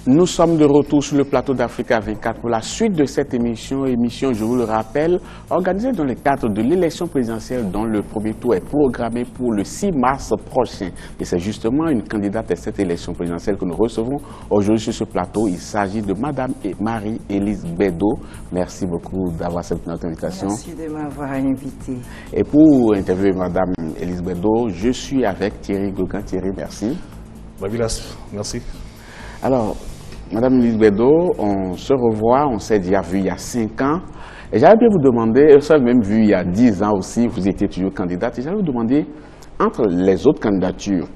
Nous sommes de retour sur le plateau d'Africa 24 pour la suite de cette émission, je vous le rappelle, organisée dans le cadre de l'élection présidentielle dont le premier tour est programmé pour le 6 mars prochain. Et c'est justement une candidate à cette élection présidentielle que nous recevons aujourd'hui sur ce plateau. Il s'agit de Madame Marie-Élise Bedeau. Merci beaucoup d'avoir accepté notre invitation. Merci de m'avoir invité. Et pour interviewer Madame Élise Bedeau, je suis avec Thierry Gauguin. Thierry, merci. Babilas, merci. Alors, Madame Élise Bedeau, on se revoit, on s'est déjà vu il y a 5 ans. Et j'avais bien vous demander, ça même vu il y a 10 ans aussi, vous étiez toujours candidate, et j'avais vous demander, entre les autres candidatures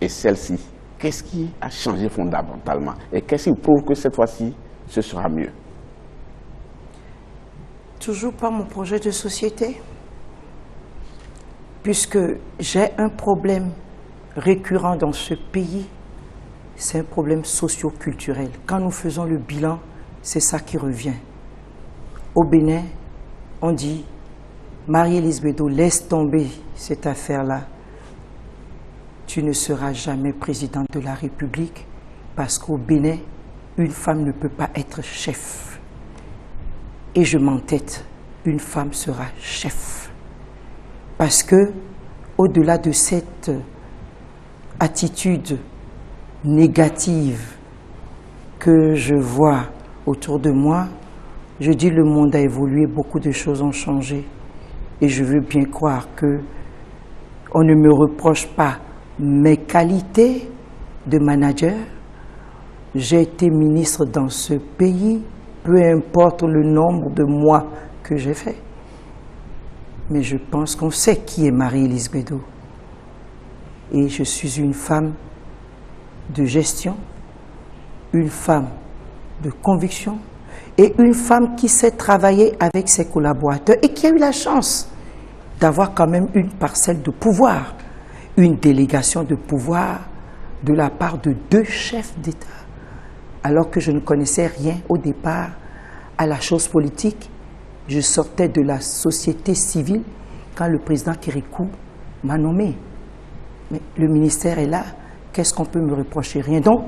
et celle-ci, qu'est-ce qui a changé fondamentalement? Et qu'est-ce qui prouve que cette fois-ci, ce sera mieux? Toujours par mon projet de société, puisque j'ai un problème récurrent dans ce pays, c'est un problème socio-culturel. Quand nous faisons le bilan, c'est ça qui revient. Au Bénin, on dit, Marie-Élise Bedeau, laisse tomber cette affaire-là. Tu ne seras jamais présidente de la République parce qu'au Bénin, une femme ne peut pas être chef. Et je m'entête, une femme sera chef. Parce que, au-delà de cette attitude négative que je vois autour de moi, je dis le monde a évolué, beaucoup de choses ont changé. Et je veux bien croire que on ne me reproche pas mes qualités de manager. J'ai été ministre dans ce pays, peu importe le nombre de mois que j'ai fait. Mais je pense qu'on sait qui est Marie-Élise Bedeau. Et je suis une femme de gestion, une femme de conviction et une femme qui sait travailler avec ses collaborateurs et qui a eu la chance d'avoir quand même une parcelle de pouvoir, une délégation de pouvoir de la part de 2 chefs d'État. Alors que je ne connaissais rien au départ à la chose politique, je sortais de la société civile quand le président Kérékou m'a nommé. Mais le ministère est là, qu'est-ce qu'on peut me reprocher? Rien. Donc,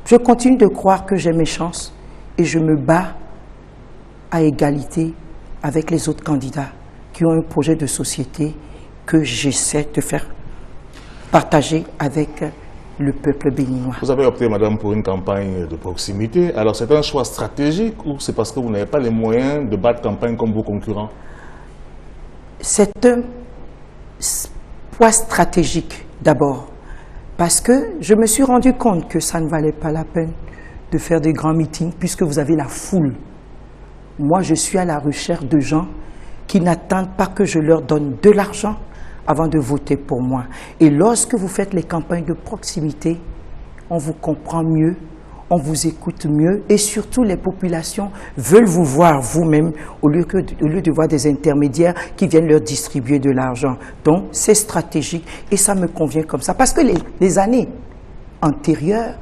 je continue de croire que j'ai mes chances et je me bats à égalité avec les autres candidats qui ont un projet de société que j'essaie de faire partager avec le peuple béninois. Vous avez opté, madame, pour une campagne de proximité. Alors, c'est un choix stratégique ou c'est parce que vous n'avez pas les moyens de battre campagne comme vos concurrents? C'est un poids stratégique d'abord, parce que je me suis rendu compte que ça ne valait pas la peine de faire des grands meetings puisque vous avez la foule. Moi, je suis à la recherche de gens qui n'attendent pas que je leur donne de l'argent avant de voter pour moi. Et lorsque vous faites les campagnes de proximité, on vous comprend mieux, on vous écoute mieux et surtout les populations veulent vous voir vous-même au lieu de voir des intermédiaires qui viennent leur distribuer de l'argent. Donc c'est stratégique et ça me convient comme ça. Parce que les années antérieures,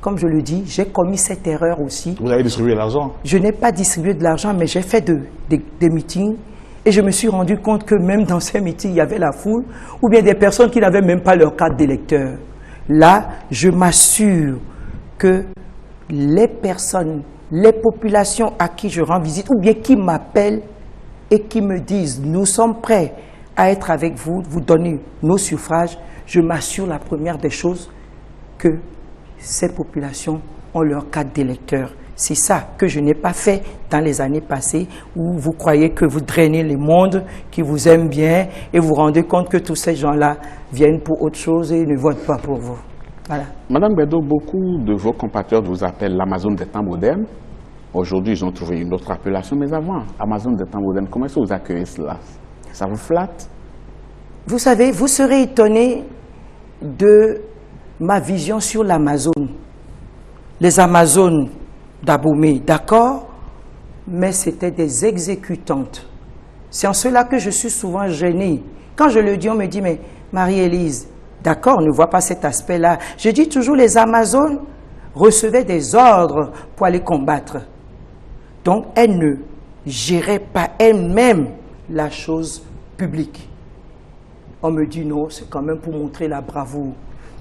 comme je le dis, j'ai commis cette erreur aussi. Vous avez distribué l'argent? Je n'ai pas distribué de l'argent, mais j'ai fait des meetings et je me suis rendu compte que même dans ces meetings, il y avait la foule ou bien des personnes qui n'avaient même pas leur carte d'électeur. Là, je m'assure que les personnes, les populations à qui je rends visite ou bien qui m'appellent et qui me disent « nous sommes prêts à être avec vous, vous donner nos suffrages », je m'assure la première des choses que ces populations ont leur carte d'électeur. C'est ça que je n'ai pas fait dans les années passées où vous croyez que vous drainez le monde, qui vous aime bien et vous vous rendez compte que tous ces gens-là viennent pour autre chose et ne votent pas pour vous. Voilà. Madame Bedeau, beaucoup de vos compatriotes vous appellent l'Amazone des temps modernes. Aujourd'hui, ils ont trouvé une autre appellation, mais avant, Amazone des temps modernes, comment est-ce que vous accueillez cela? Ça vous flatte? Vous savez, vous serez étonné de ma vision sur l'Amazone. Les Amazones d'Abomey, d'accord, mais c'était des exécutantes. C'est en cela que je suis souvent gênée. Quand je le dis, on me dit, mais Marie-Élise, d'accord, on ne voit pas cet aspect-là. Je dis toujours, les Amazones recevaient des ordres pour aller combattre. Donc, elles ne géraient pas elles-mêmes la chose publique. On me dit non, c'est quand même pour montrer la bravoure.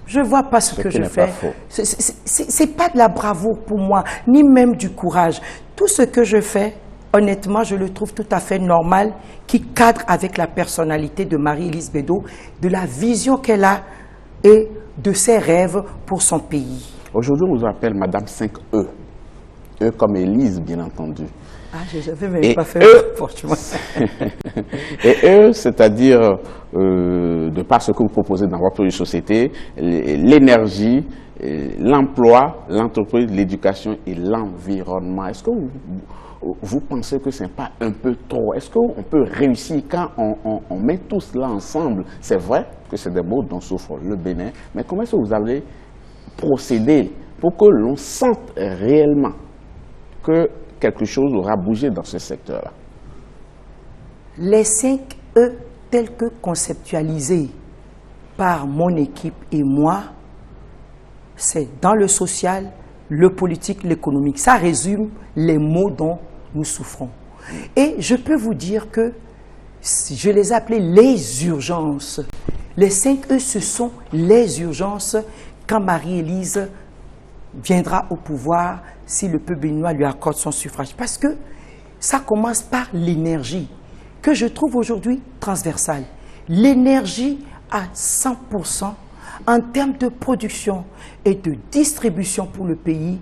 Je ne vois pas ce que je fais. Ce C'est pas de la bravoure pour moi, ni même du courage. Tout ce que je fais, honnêtement, je le trouve tout à fait normal, qui cadre avec la personnalité de Marie-Élise Bédot, de la vision qu'elle a et de ses rêves pour son pays. Aujourd'hui, on vous appelle Madame 5E. E comme Élise, bien entendu. Ah, je n'avais même pas fait franchement. Et eux, c'est-à-dire, de par ce que vous proposez dans votre société, l'énergie, l'emploi, l'entreprise, l'éducation et l'environnement. Est-ce que vous pensez que ce n'est pas un peu trop? Est-ce qu'on peut réussir quand on met tout cela ensemble? C'est vrai que c'est des mots dont souffre le Bénin, mais comment est-ce que vous allez procéder pour que l'on sente réellement que quelque chose aura bougé dans ce secteur-là? Les 5 E tels que conceptualisés par mon équipe et moi, c'est dans le social, le politique, l'économique. Ça résume les maux dont nous souffrons. Et je peux vous dire que je les appelais les urgences. Les 5 E, ce sont les urgences quand Marie-Élise viendra au pouvoir si le peuple béninois lui accorde son suffrage. Parce que ça commence par l'énergie, que je trouve aujourd'hui transversale. L'énergie à 100% en termes de production et de distribution pour le pays,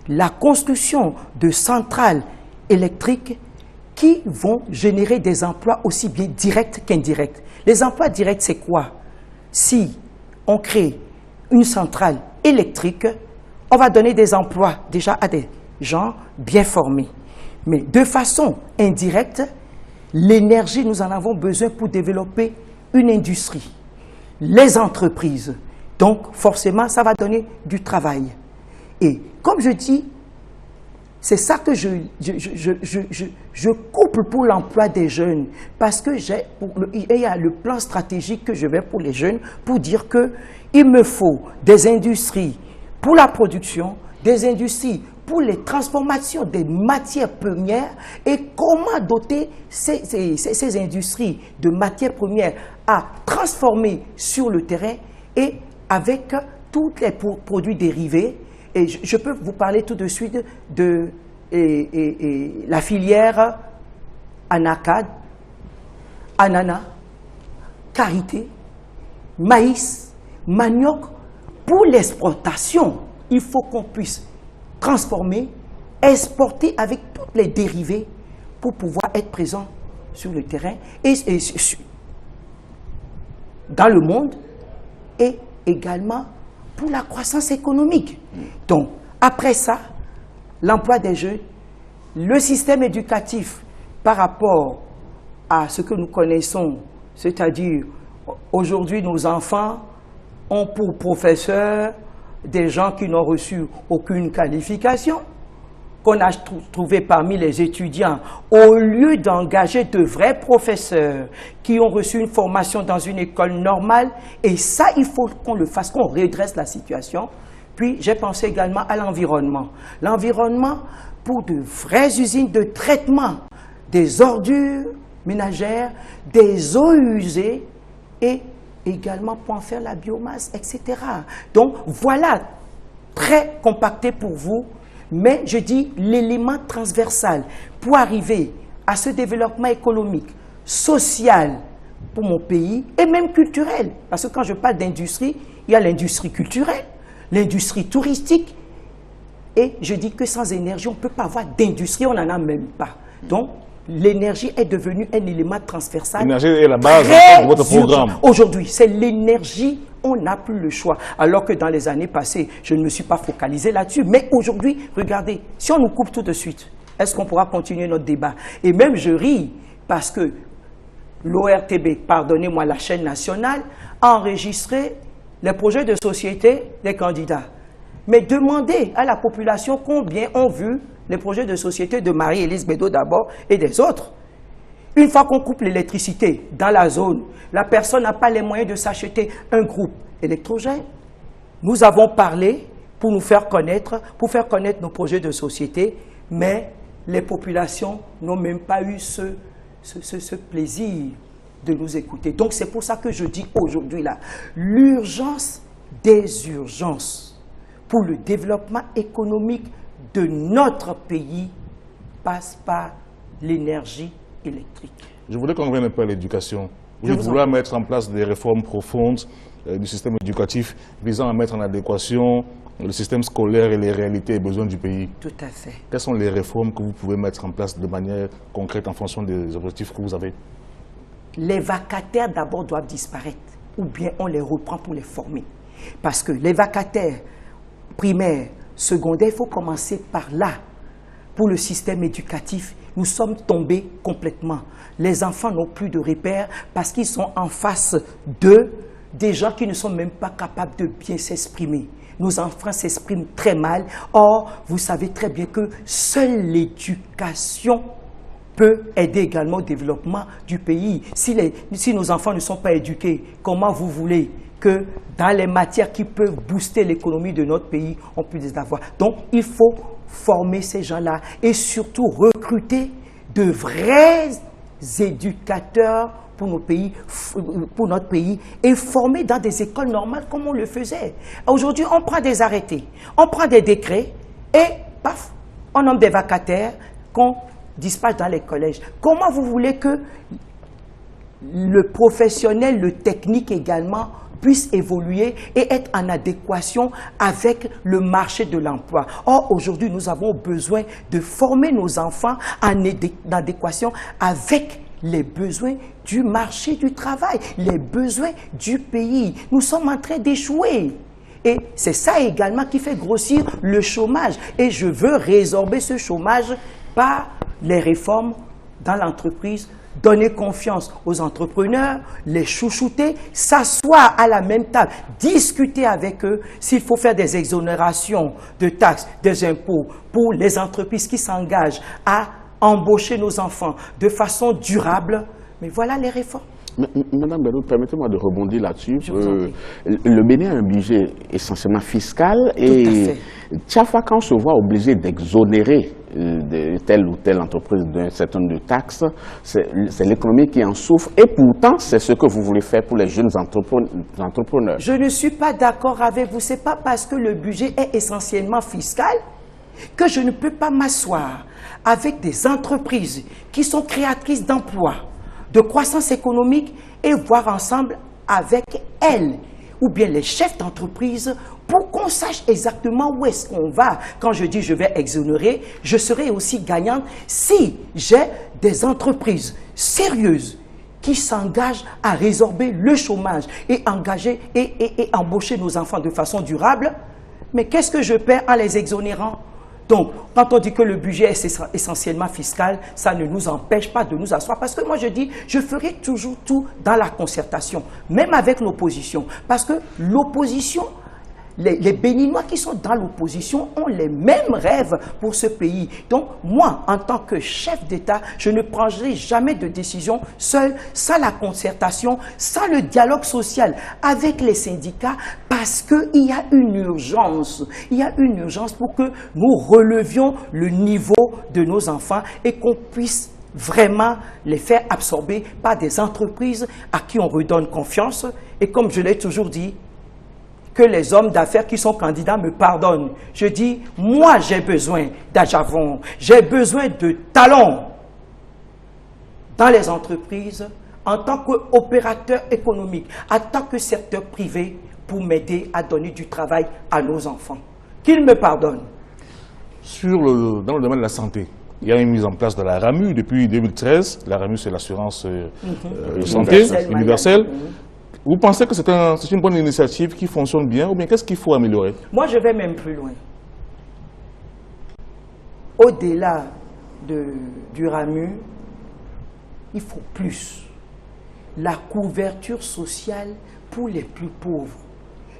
la construction de centrales électriques qui vont générer des emplois aussi bien directs qu'indirects. Les emplois directs, c'est quoi? Si on crée une centrale électrique, on va donner des emplois déjà à des gens bien formés. Mais de façon indirecte, l'énergie, nous en avons besoin pour développer une industrie, les entreprises. Donc, forcément, ça va donner du travail. Et comme je dis, c'est ça que je couple pour l'emploi des jeunes. Parce que il y a le plan stratégique que je vais pour les jeunes pour dire qu'il me faut des industries pour la production, des industries pour les transformations des matières premières et comment doter ces industries de matières premières à transformer sur le terrain et avec tous les produits dérivés. Et je peux vous parler tout de suite de la filière anacarde, ananas, karité, maïs, manioc. Pour l'exportation, il faut qu'on puisse transformer, exporter avec toutes les dérivés pour pouvoir être présent sur le terrain et dans le monde et également pour la croissance économique. Donc, après ça, l'emploi des jeunes, le système éducatif par rapport à ce que nous connaissons, c'est-à-dire aujourd'hui nos enfants ont pour professeurs des gens qui n'ont reçu aucune qualification, qu'on a trouvé parmi les étudiants, au lieu d'engager de vrais professeurs qui ont reçu une formation dans une école normale. Et ça, il faut qu'on le fasse, qu'on redresse la situation. Puis, j'ai pensé également à l'environnement. L'environnement pour de vraies usines de traitement des ordures ménagères, des eaux usées et également pour en faire la biomasse, etc. Donc, voilà, très compacté pour vous, mais je dis l'élément transversal pour arriver à ce développement économique, social pour mon pays et même culturel. Parce que quand je parle d'industrie, il y a l'industrie culturelle, l'industrie touristique, et je dis que sans énergie, on ne peut pas avoir d'industrie, on n'en a même pas. Donc, l'énergie est devenue un élément transversal. L'énergie est la base de votre programme. Aujourd'hui, c'est l'énergie, on n'a plus le choix. Alors que dans les années passées, je ne me suis pas focalisé là-dessus. Mais aujourd'hui, regardez, si on nous coupe tout de suite, est-ce qu'on pourra continuer notre débat? Et même je ris parce que l'ORTB, pardonnez-moi, la chaîne nationale, a enregistré les projets de société des candidats. Mais demandez à la population combien ont vu les projets de société de Marie-Élise Bédot d'abord et des autres. Une fois qu'on coupe l'électricité dans la zone, la personne n'a pas les moyens de s'acheter un groupe électrogène. Nous avons parlé pour nous faire connaître, pour faire connaître nos projets de société, mais les populations n'ont même pas eu ce plaisir de nous écouter. Donc c'est pour ça que je dis aujourd'hui là, l'urgence des urgences pour le développement économique de notre pays passe par l'énergie électrique. Je voulais qu'on revienne un peu à l'éducation. Vous voulez mettre en place des réformes profondes du système éducatif visant à mettre en adéquation le système scolaire et les réalités et besoins du pays. Tout à fait. Quelles sont les réformes que vous pouvez mettre en place de manière concrète en fonction des objectifs que vous avez? Les vacataires d'abord doivent disparaître ou bien on les reprend pour les former. Parce que les vacataires primaires, secondaires, il faut commencer par là. Pour le système éducatif, nous sommes tombés complètement. Les enfants n'ont plus de repères parce qu'ils sont en face d'eux des gens qui ne sont même pas capables de bien s'exprimer. Nos enfants s'expriment très mal. Or, vous savez très bien que seule l'éducation peut aider également au développement du pays. Si nos enfants ne sont pas éduqués, comment vous voulez que dans les matières qui peuvent booster l'économie de notre pays, on puisse les avoir? Donc, il faut former ces gens-là et surtout recruter de vrais éducateurs pour notre pays et former dans des écoles normales comme on le faisait. Aujourd'hui, on prend des arrêtés, on prend des décrets et paf, on nomme des vacataires qu'on dispatche dans les collèges. Comment vous voulez que le professionnel, le technique également, puisse évoluer et être en adéquation avec le marché de l'emploi? Or, aujourd'hui, nous avons besoin de former nos enfants en adéquation avec les besoins du marché du travail, les besoins du pays. Nous sommes en train d'échouer. Et c'est ça également qui fait grossir le chômage. Et je veux résorber ce chômage par les réformes dans l'entreprise, donner confiance aux entrepreneurs, les chouchouter, s'asseoir à la même table, discuter avec eux s'il faut faire des exonérations de taxes, des impôts pour les entreprises qui s'engagent à embaucher nos enfants de façon durable. Mais voilà les réformes. Madame Bello, permettez-moi de rebondir là-dessus. Le Bénin a un budget essentiellement fiscal et chaque fois qu'on se voit obligé d'exonérer de telle ou telle entreprise d'un certain nombre de taxes, c'est l'économie qui en souffre et pourtant c'est ce que vous voulez faire pour les jeunes entrepreneurs. Je ne suis pas d'accord avec vous. Ce n'est pas parce que le budget est essentiellement fiscal que je ne peux pas m'asseoir avec des entreprises qui sont créatrices d'emplois, de croissance économique et voir ensemble avec elles ou bien les chefs d'entreprise pour qu'on sache exactement où est-ce qu'on va. Quand je dis je vais exonérer, je serai aussi gagnante si j'ai des entreprises sérieuses qui s'engagent à résorber le chômage et engager et embaucher nos enfants de façon durable. Mais qu'est-ce que je perds en les exonérant? Donc, quand on dit que le budget est essentiellement fiscal, ça ne nous empêche pas de nous asseoir. Parce que moi, je dis, je ferai toujours tout dans la concertation, même avec l'opposition. Parce que l'opposition, les Béninois qui sont dans l'opposition ont les mêmes rêves pour ce pays. Donc, moi, en tant que chef d'État, je ne prendrai jamais de décision seul, sans la concertation, sans le dialogue social avec les syndicats, parce qu'il y a une urgence. Il y a une urgence pour que nous relevions le niveau de nos enfants et qu'on puisse vraiment les faire absorber par des entreprises à qui on redonne confiance. Et comme je l'ai toujours dit, que les hommes d'affaires qui sont candidats me pardonnent. Je dis, moi j'ai besoin d'ajavon, j'ai besoin de talents dans les entreprises en tant qu'opérateur économique, en tant que secteur privé pour m'aider à donner du travail à nos enfants. Qu'ils me pardonnent. Dans le domaine de la santé, il y a une mise en place de la RAMU depuis 2013. La RAMU, c'est l'assurance santé universelle. Vous pensez que c'est une bonne initiative qui fonctionne bien ou bien qu'est-ce qu'il faut améliorer? Moi, je vais même plus loin. Au-delà du RAMU, il faut plus. La couverture sociale pour les plus pauvres.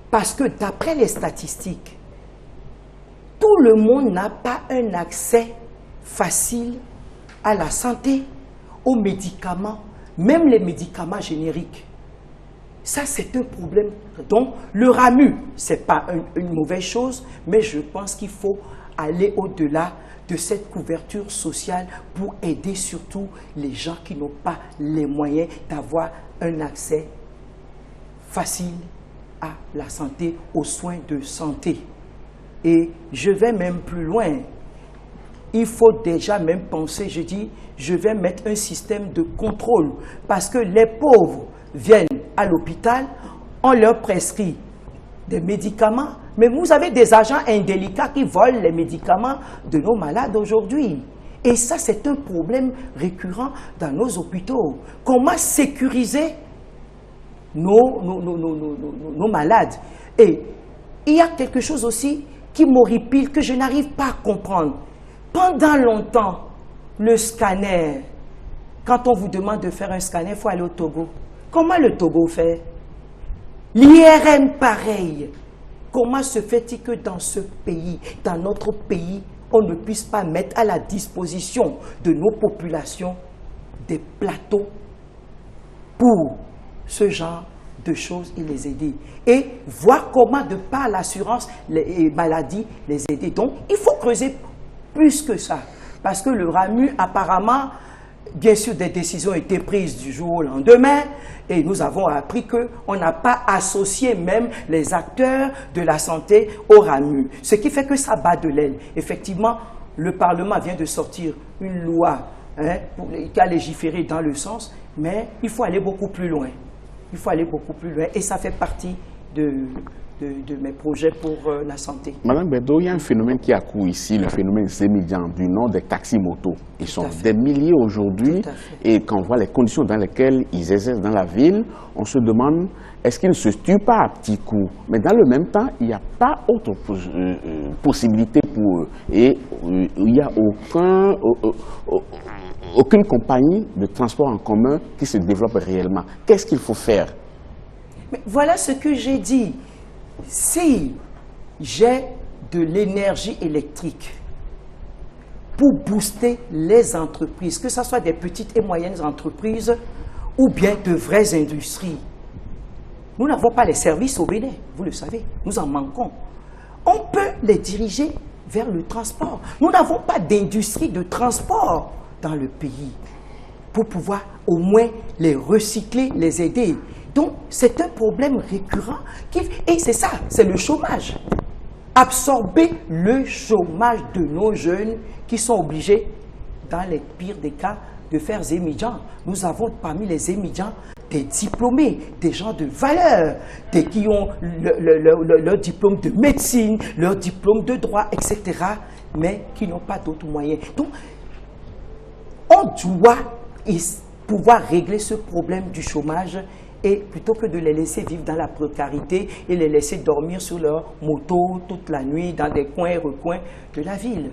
Parce que d'après les statistiques, tout le monde n'a pas un accès facile à la santé, aux médicaments, même les médicaments génériques. Ça, c'est un problème. Donc, le RAMU, ce n'est pas une mauvaise chose, mais je pense qu'il faut aller au-delà de cette couverture sociale pour aider surtout les gens qui n'ont pas les moyens d'avoir un accès facile à la santé, aux soins de santé. Et je vais même plus loin. Il faut déjà même penser, je dis, je vais mettre un système de contrôle. Parce que les pauvres viennent à l'hôpital, on leur prescrit des médicaments, mais vous avez des agents indélicats qui volent les médicaments de nos malades aujourd'hui. Et ça, c'est un problème récurrent dans nos hôpitaux. Comment sécuriser nos malades? Et il y a quelque chose aussi qui m'horripile, que je n'arrive pas à comprendre. Pendant longtemps, le scanner, quand on vous demande de faire un scanner, il faut aller au Togo. Comment le Togo fait? L'IRM, pareil. Comment se fait-il que dans ce pays, dans notre pays, on ne puisse pas mettre à la disposition de nos populations des plateaux pour ce genre de choses et les aider? Et voir comment, de par l'assurance les maladies, les aider. Donc, il faut creuser plus que ça. Parce que le RAMU, apparemment, bien sûr, des décisions ont été prises du jour au lendemain. Et nous avons appris qu'on n'a pas associé même les acteurs de la santé au RAMU. Ce qui fait que ça bat de l'aile. Effectivement, le Parlement vient de sortir une loi qui a légiféré dans le sens, mais il faut aller beaucoup plus loin. Il faut aller beaucoup plus loin. Et ça fait partie de mes projets pour la santé. Madame Bedo, il y a un phénomène qui a cours ici, le phénomène Zémidjan, du nom des taxis-motos. Ils sont des milliers aujourd'hui, et quand on voit les conditions dans lesquelles ils exercent dans la ville, on se demande, est-ce qu'ils ne se tuent pas à petits coups? Mais dans le même temps, il n'y a pas autre possibilité pour eux. Et il n'y a aucune compagnie de transport en commun qui se développe réellement. Qu'est-ce qu'il faut faire? Mais voilà ce que j'ai dit. Si j'ai de l'énergie électrique pour booster les entreprises, que ce soit des petites et moyennes entreprises ou bien de vraies industries, nous n'avons pas les services au Bénin, vous le savez, nous en manquons. On peut les diriger vers le transport. Nous n'avons pas d'industrie de transport dans le pays pour pouvoir au moins les recycler, les aider. Donc, c'est un problème récurrent. Et c'est ça, c'est le chômage. Absorber le chômage de nos jeunes qui sont obligés, dans les pires des cas, de faire Zémidjan. Nous avons parmi les Zémidjans des diplômés, des gens de valeur, qui ont leur diplôme de médecine, leur diplôme de droit, etc., mais qui n'ont pas d'autres moyens. Donc, on doit pouvoir régler ce problème du chômage. Et plutôt que de les laisser vivre dans la précarité et les laisser dormir sur leur moto toute la nuit dans des coins et recoins de la ville.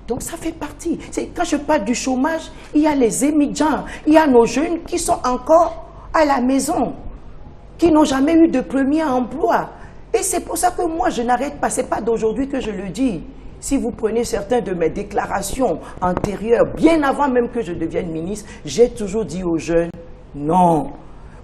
Donc ça fait partie. Quand je parle du chômage, il y a les Zémidjans, il y a nos jeunes qui sont encore à la maison, qui n'ont jamais eu de premier emploi. Et c'est pour ça que moi je n'arrête pas, ce n'est pas d'aujourd'hui que je le dis. Si vous prenez certaines de mes déclarations antérieures, bien avant même que je devienne ministre, j'ai toujours dit aux jeunes, non.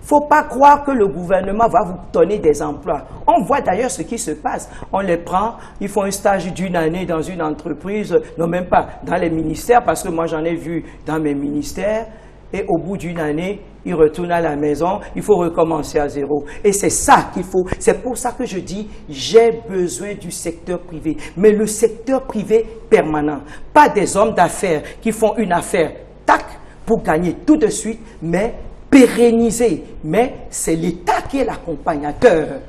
Il ne faut pas croire que le gouvernement va vous donner des emplois. On voit d'ailleurs ce qui se passe. On les prend, ils font un stage d'1 année dans une entreprise, non même pas dans les ministères, parce que moi j'en ai vu dans mes ministères, et au bout d'1 année, ils retournent à la maison, il faut recommencer à zéro. Et c'est ça qu'il faut, c'est pour ça que je dis, j'ai besoin du secteur privé, mais le secteur privé permanent. Pas des hommes d'affaires qui font une affaire, tac, pour gagner tout de suite, mais pérenniser, mais c'est l'État qui est l'accompagnateur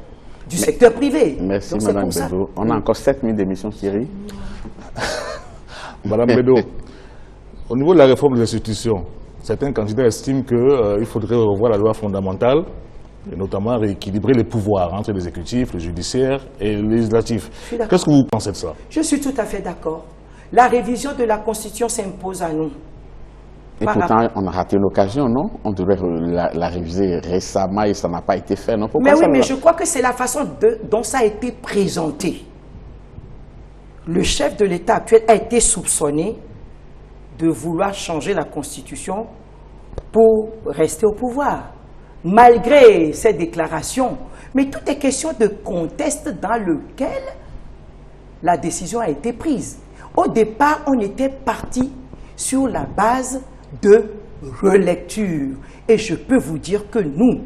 du secteur privé. Merci Madame Bedo. On a encore 7 minutes d'émission, Thierry. Madame Bedo, au niveau de la réforme des institutions, certains candidats estiment qu'il faudrait revoir la loi fondamentale et notamment rééquilibrer les pouvoirs entre l'exécutif, le judiciaire et le législatif. Qu'est-ce que vous pensez de ça? Je suis tout à fait d'accord. La révision de la Constitution s'impose à nous. Et pourtant, on a raté l'occasion, non? On devrait la réviser récemment et ça n'a pas été fait, non? Mais oui, mais je crois que c'est la façon dont ça a été présenté. Le chef de l'État actuel a été soupçonné de vouloir changer la Constitution pour rester au pouvoir. Malgré ces déclarations, mais tout est question de contexte dans lequel la décision a été prise. Au départ, on était parti sur la base de relecture. Et je peux vous dire que nous,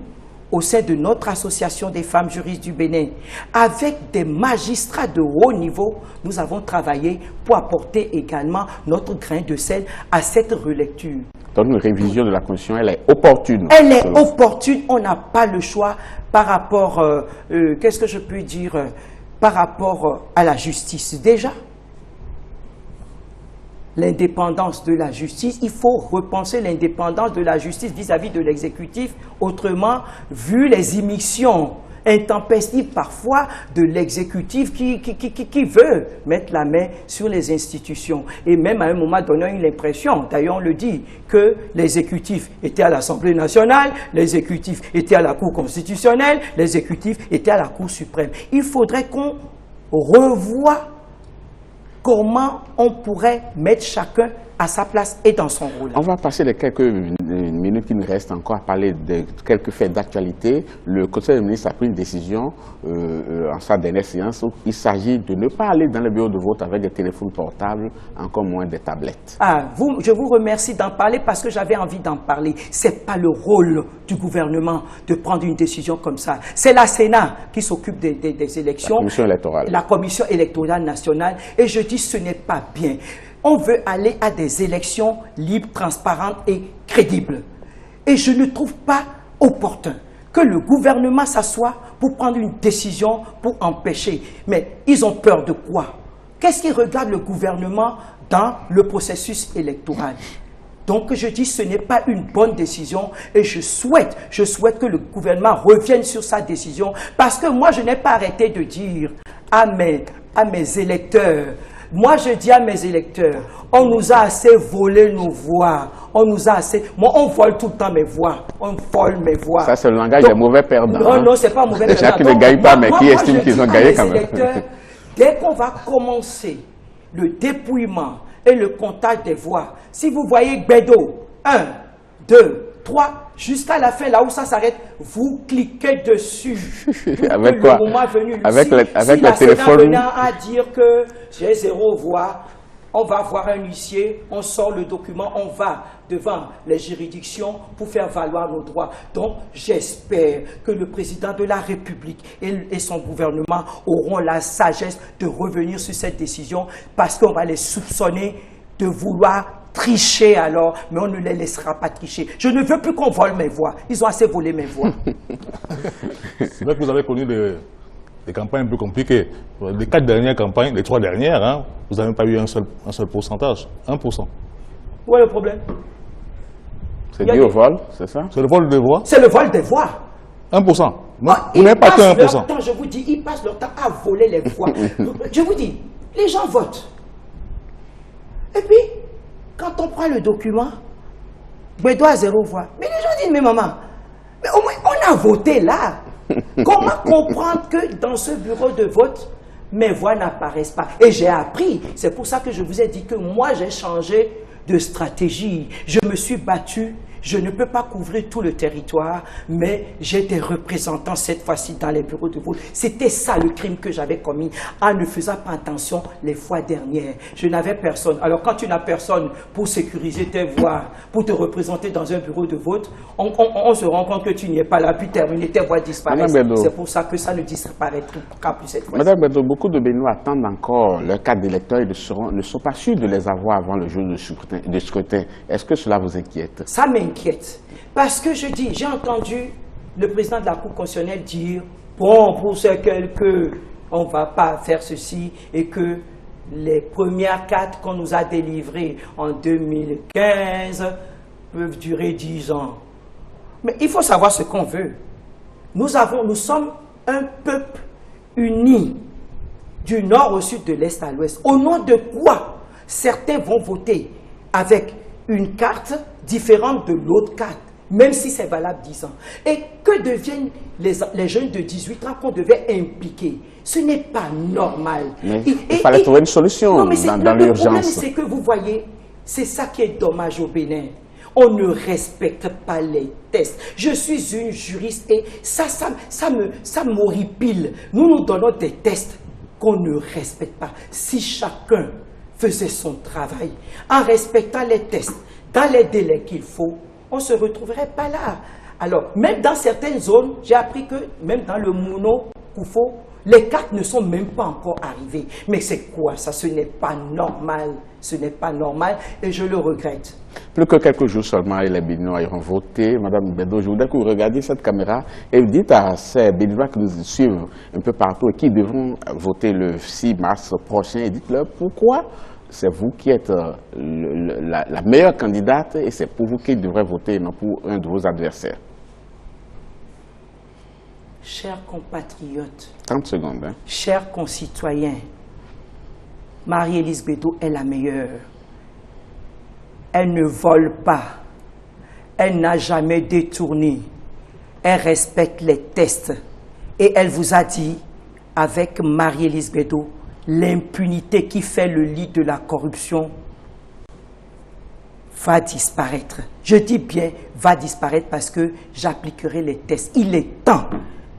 au sein de notre association des femmes juristes du Bénin, avec des magistrats de haut niveau, nous avons travaillé pour apporter également notre grain de sel à cette relecture. Donc une révision de la Constitution, elle est opportune. Elle est opportune, on n'a pas le choix par rapport, qu'est-ce que je peux dire, par rapport à la justice. Déjà, l'indépendance de la justice, il faut repenser l'indépendance de la justice vis-à-vis de l'exécutif. Autrement, vu les émissions intempestives parfois de l'exécutif qui veut mettre la main sur les institutions. Et même à un moment donné, on a eu l'impression, d'ailleurs on le dit, que l'exécutif était à l'Assemblée nationale, l'exécutif était à la Cour constitutionnelle, l'exécutif était à la Cour suprême. Il faudrait qu'on revoie comment on pourrait mettre chacun à sa place et dans son rôle. On va passer les quelques minutes qui nous restent encore à parler de quelques faits d'actualité. Le Conseil des ministres a pris une décision en sa dernière séance où il s'agit de ne pas aller dans le bureau de vote avec des téléphones portables, encore moins des tablettes. Je vous remercie d'en parler parce que j'avais envie d'en parler. Ce n'est pas le rôle du gouvernement de prendre une décision comme ça. C'est la Sénat qui s'occupe des élections. La commission électorale. La commission électorale nationale. Et je dis ce n'est pas bien. On veut aller à des élections libres, transparentes et crédibles. Et je ne trouve pas opportun que le gouvernement s'assoie pour prendre une décision pour empêcher. Mais ils ont peur de quoi? Qu'est-ce qui regarde le gouvernement dans le processus électoral? Donc je dis ce n'est pas une bonne décision et je souhaite que le gouvernement revienne sur sa décision parce que moi je n'ai pas arrêté de dire à mes électeurs. Moi, je dis à mes électeurs, on nous a assez volé nos voix. Moi, on vole tout le temps mes voix. On vole mes voix. Ça, c'est le langage des mauvais perdants. Non, c'est pas mauvais perdant. Les gens qui ne gagnent pas, mais qui estiment qu'ils ont gagné quand même. Dès qu'on va commencer le dépouillement et le comptage des voix, si vous voyez Bédo, 1, 2, 3, jusqu'à la fin, là où ça s'arrête, vous cliquez dessus. Avec quoi? Le moment venu, avec si le téléphone. venant à dire que j'ai 0 voix, on va voir un huissier, on sort le document, on va devant les juridictions pour faire valoir nos droits. Donc, j'espère que le président de la République et son gouvernement auront la sagesse de revenir sur cette décision parce qu'on va les soupçonner de vouloir tricher alors, mais on ne les laissera pas tricher. Je ne veux plus qu'on vole mes voix. Ils ont assez volé mes voix. C'est vrai que vous avez connu des campagnes un peu compliquées. Les 4 dernières campagnes, les 3 dernières, hein, vous n'avez pas eu un seul pourcentage, 1%. Où est le problème? C'est dû au vol, c'est ça? C'est le vol des voix? C'est le vol des voix. 1%. Non, vous n'avez pas que 1%. Je vous dis, ils passent leur temps à voler les voix. Je vous dis, les gens votent. Et puis, quand on prend le document, Bédo a 0 voix. Mais les gens disent, mais maman, mais au moins on a voté là. Comment comprendre que dans ce bureau de vote, mes voix n'apparaissent pas? Et j'ai appris, c'est pour ça que je vous ai dit que moi j'ai changé de stratégie. Je me suis battu. Je ne peux pas couvrir tout le territoire, mais j'ai des représentants cette fois-ci dans les bureaux de vote. C'était ça le crime que j'avais commis en ne faisant pas attention les fois dernières. Je n'avais personne. Alors quand tu n'as personne pour sécuriser tes voix, pour te représenter dans un bureau de vote, on se rend compte que tu n'y es pas là, puis terminer tes voix disparaissent. C'est pour ça que ça ne disparaîtra plus cette fois-ci. Madame Bédo, beaucoup de Béninois attendent encore leur carte d'électeur et ne sont pas sûrs de les avoir avant le jour de scrutin. Est-ce que cela vous inquiète? Ça m'inquiète. Parce que je dis, j'ai entendu le président de la Cour constitutionnelle dire, bon, pour ces quelques, on ne va pas faire ceci, et que les premières cartes qu'on nous a délivrées en 2015 peuvent durer 10 ans. Mais il faut savoir ce qu'on veut. Nous sommes un peuple uni, du nord au sud, de l'est à l'ouest. Au nom de quoi certains vont voter avec une carte différente de l'autre carte, même si c'est valable 10 ans. Et que deviennent les jeunes de 18 ans qu'on devait impliquer? Ce n'est pas normal. Mais il fallait trouver une solution dans l'urgence. Le problème, c'est que vous voyez, c'est ça qui est dommage au Bénin. On ne respecte pas les tests. Je suis une juriste et ça m'horripile. Nous donnons des tests qu'on ne respecte pas. Si chacun faisait son travail en respectant les tests, dans les délais qu'il faut, on ne se retrouverait pas là Alors, même dans certaines zones, j'ai appris que même dans le Mouno, Koufo, les cartes ne sont même pas encore arrivées. Mais c'est quoi ça? Ce n'est pas normal. Ce n'est pas normal et je le regrette. Plus que quelques jours seulement et les Béninois iront voter. Madame Bédo, je voudrais que vous regardiez cette caméra et vous dites à ces Béninois qui nous suivent un peu partout et qui devront voter le 6 mars prochain, et dites-leur pourquoi c'est vous qui êtes la meilleure candidate et c'est pour vous qu'ils devraient voter et non pour un de vos adversaires. Chers compatriotes, 30 secondes. Hein. Chers concitoyens, Marie-Élise Bédo est la meilleure. Elle ne vole pas. Elle n'a jamais détourné. Elle respecte les tests. Et elle vous a dit, avec Marie-Élise Bédo, l'impunité qui fait le lit de la corruption va disparaître. Je dis bien va disparaître parce que j'appliquerai les tests. Il est temps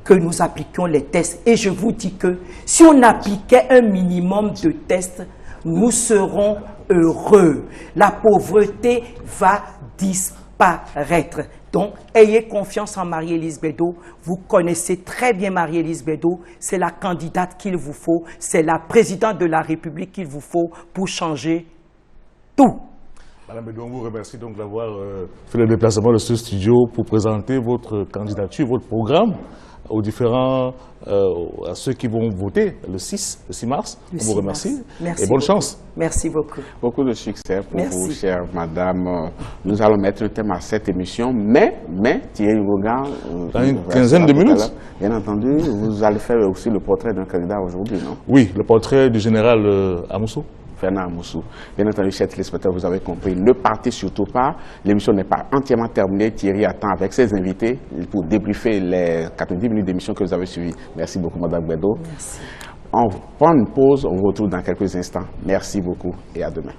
que nous appliquions les tests. Et je vous dis que si on appliquait un minimum de tests, nous serons heureux. La pauvreté va disparaître. Donc, ayez confiance en Marie-Élise Bédo. Vous connaissez très bien Marie-Élise Bédo. C'est la candidate qu'il vous faut. C'est la présidente de la République qu'il vous faut pour changer tout. Madame Bédo, on vous remercie donc d'avoir fait le déplacement de ce studio pour présenter votre candidature, votre programme aux différents, à ceux qui vont voter le 6 mars. On vous remercie et bonne chance. Merci beaucoup. Beaucoup de succès pour vous, chère madame. Nous allons mettre un thème à cette émission, mais Thierry Vaughan, dans une quinzaine de minutes. Bien entendu, vous allez faire aussi le portrait d'un candidat aujourd'hui, non? Oui, le portrait du général Amousso. Fernand Amoussou. Bien entendu, chers téléspectateurs, vous avez compris, ne partez surtout pas. L'émission n'est pas entièrement terminée. Thierry attend avec ses invités pour débriefer les 90 minutes d'émission que vous avez suivies. Merci beaucoup, madame Bédo. Merci. On prend une pause, on vous retrouve dans quelques instants. Merci beaucoup et à demain.